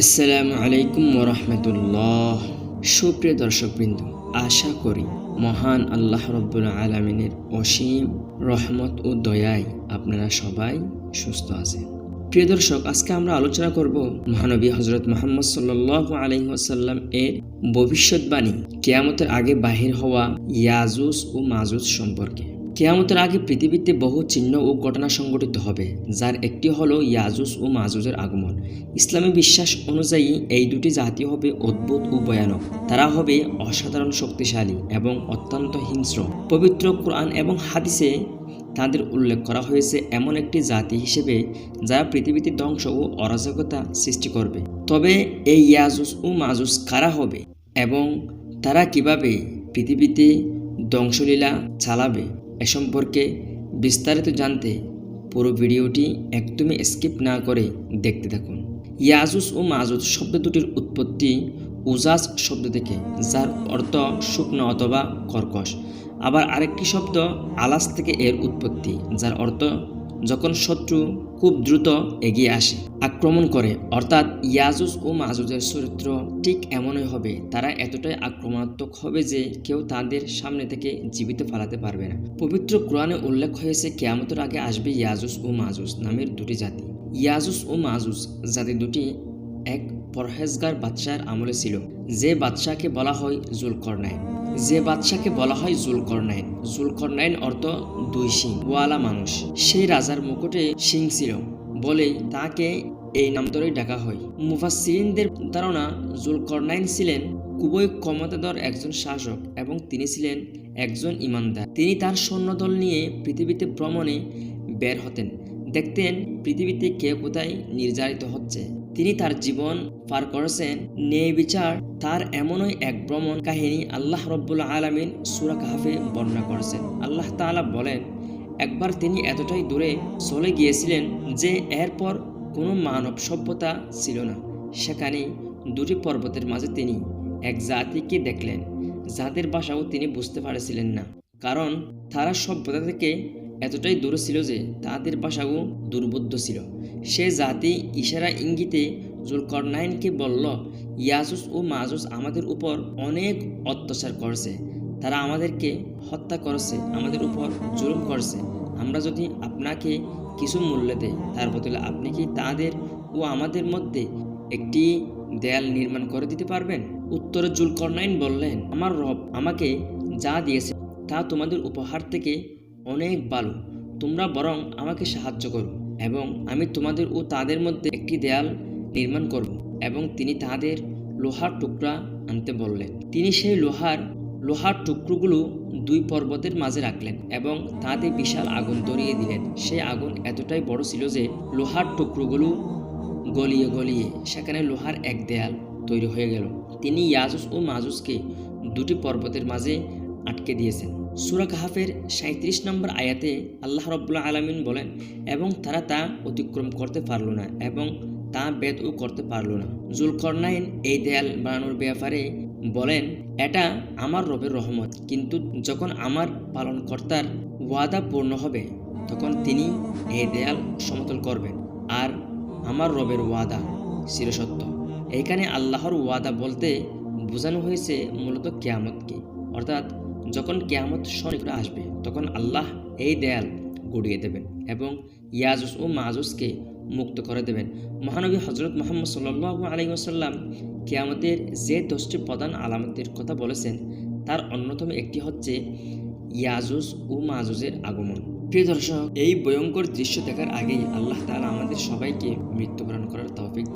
আসসালামু আলাইকুম ওরহমতুল্লাহ। সুপ্রিয় দর্শকবৃন্দ, আশা করি মহান আল্লাহ রব্বুল আলামিনের অসীম রহমত ও দয়ায় আপনারা সবাই সুস্থ আছেন। প্রিয় দর্শক, আজকে আমরা আলোচনা করব মহানবী হযরত মুহাম্মদ সাল্লাল্লাহু আলাইহি ওয়াসাল্লাম এর ভবিষ্যৎবাণী কিয়ামতের আগে বাহির হওয়া ইয়াজুজ ও মাজুজ সম্পর্কে। কিয়ামতের আগে পৃথিবীতে বহু চিহ্ন ও ঘটনা সংঘটিত হবে, যার একটি হলো ইয়াজুজ ও মাজুজের আগমন। ইসলামী বিশ্বাস অনুযায়ী এই দুটি জাতি হবে অদ্ভুত ও ভয়ানক। তারা হবে অসাধারণ শক্তিশালী এবং অত্যন্ত হিংস্র। পবিত্র কোরআন এবং হাদিসে তাদের উল্লেখ করা হয়েছে এমন একটি জাতি হিসেবে যারা পৃথিবীতে ধ্বংস ও অরাজকতা সৃষ্টি করবে। তবে এই ইয়াজুজ ও মাজুজ কারা হবে এবং তারা কিভাবে পৃথিবীতে ধ্বংসলীলা চালাবে এ সম্পর্কে বিস্তারিত জানতে পুরো ভিডিওটি একদমই স্কিপ না করে দেখতে থাকুন। ইয়াজুজ ও মাজুজ শব্দ দুটির উৎপত্তি উজাজ শব্দ থেকে, যার অর্থ শুকনো অথবা কর্কশ। আবার আরেকটি শব্দ আলাস থেকে এর উৎপত্তি, যার অর্থ যখন শত্রু খুব দ্রুত এগিয়ে আসে, আক্রমণ করে। অর্থাৎ ইয়াজুজ ও মাজুজের চরিত্র ঠিক এমনই হবে। তারা এতটাই আক্রমণাত্মক হবে যে কেউ তাদের সামনে থেকে জীবিত ফালাতে পারবে না। পবিত্র কোরআনে উল্লেখ হয়েছে কিয়ামতের আগে আসবে ইয়াজুজ ও মাজুজ নামের দুটি জাতি। ইয়াজুজ ও মাজুজ জাতি দুটি এক পরহেজগার বাদশার আমলে ছিল, যে বাদশাকে বলা হয় জুলকরনাইন অর্থ দুই শিং ওয়ালা মানুষ। সেই রাজার মুকুটে শিং ছিল বলেই তাকে এই নাম ধরেই ডাকা হয়। মুফাসসিরিনদের ধারণা জুলকরনাইন ছিলেন খুবই ক্ষমতাধর একজন শাসক এবং তিনি ছিলেন একজন ঈমানদার। তিনি তার সৈন্যদল নিয়ে পৃথিবীতে ভ্রমণে বের হতেন, দেখতেন পৃথিবীতে কে কোথায় নির্যাতিত হচ্ছে। তিনি তার জীবন পার করেছেন ন্যায় বিচার। তার এমনই এক ভ্রমণ কাহিনী আল্লাহ রব্বুল আলামিন সূরা কাহফে বর্ণনা করেছেন। আল্লাহ তাআলা বলেন, একবার তিনি এতটাই দূরে চলে গিয়েছিলেন যে এরপর কোনো মানব সভ্যতা ছিল না। সেখানে দুটি পর্বতের মাঝে তিনি এক জাতিকে দেখলেন, যাদের ভাষাও তিনি বুঝতে পারছিলেন না, কারণ তারা সভ্যতা থেকে এতটাই দূরে ছিল যে তাদের ভাষাও দুর্বোধ্য ছিল। সে জাতি ইশারা ইঙ্গিতে জুলকরনাইনকে বলল, ইয়াজুজ ও মাজুজ আমাদের উপর অনেক অত্যাচার করেছে, তারা আমাদেরকে হত্যা করেছে, আমাদের উপর জুলুম করেছে। আমরা যদি আপনাকে কিছু মূল্য দেই, তার বদলে আপনি কি তাদের ও আমাদের মধ্যে একটি দেয়াল নির্মাণ করে দিতে পারবেন? উত্তরে জুলকরনাইন বললেন, আমার রব আমাকে যা দিয়েছে তা তোমাদের উপহার থেকে অনেক ভালো। তোমরা বরং আমাকে সাহায্য করো এবং আমি তোমাদের ও তাদের মধ্যে একটি দেয়াল নির্মাণ করব। এবং তিনি তাদের লোহার টুকরা আনতে বললেন। তিনি সেই লোহার টুকরোগুলো দুই পর্বতের মাঝে রাখলেন এবং তাতে বিশাল আগুন ধরিয়ে দিলেন। সেই আগুন এতটাই বড় ছিল যে লোহার টুকরোগুলো গলিয়ে গলিয়ে সেখানে লোহার এক দেয়াল তৈরি হয়ে গেল। তিনি ইয়াজুজ ও মাজুজকে দুটি পর্বতের মাঝে আটকে দিয়েছেন। সূরা কাহফের 37 নম্বর আয়াতে আল্লাহ রব্বুল আলামিন বলেন, এবং তারা তা অতিক্রম করতে পারল না এবং তা বেদও করতে পারল না। জুলকরনাইন এই দেয়াল বানানোর ব্যাপারে বলেন, এটা আমার রবের রহমত, কিন্তু যখন আমার পালনকর্তার ওয়াদা পূর্ণ হবে তখন তিনি এই দেয়াল সমতল করবেন, আর আমার রবের ওয়াদা চিরসত্য। এখানে আল্লাহর ওয়াদা বলতে বোঝানো হয়েছে মূলত কিয়ামতকে, অর্থাৎ যখন কিয়ামত সনিকটে আসবে তখন আল্লাহ এই দেয়াল গড়িয়ে দেবেন এবং ইয়াজুজ ও মাজুজকে মুক্ত করে দেবেন। মহানবী হযরত মুহাম্মদ সাল্লাল্লাহু আলাইহি ওয়াসাল্লাম কিয়ামতের যে 10টি প্রধান আলামতের কথা বলেছেন তার অন্যতম একটি হচ্ছে ইয়াজুজ ও মাজুজের আগমন। প্রিয় দর্শক, এই ভয়ঙ্কর দৃশ্য দেখার আগেই আল্লাহ তাআলা আমাদের সবাইকে মৃত্যুবরণ করার তৌফিক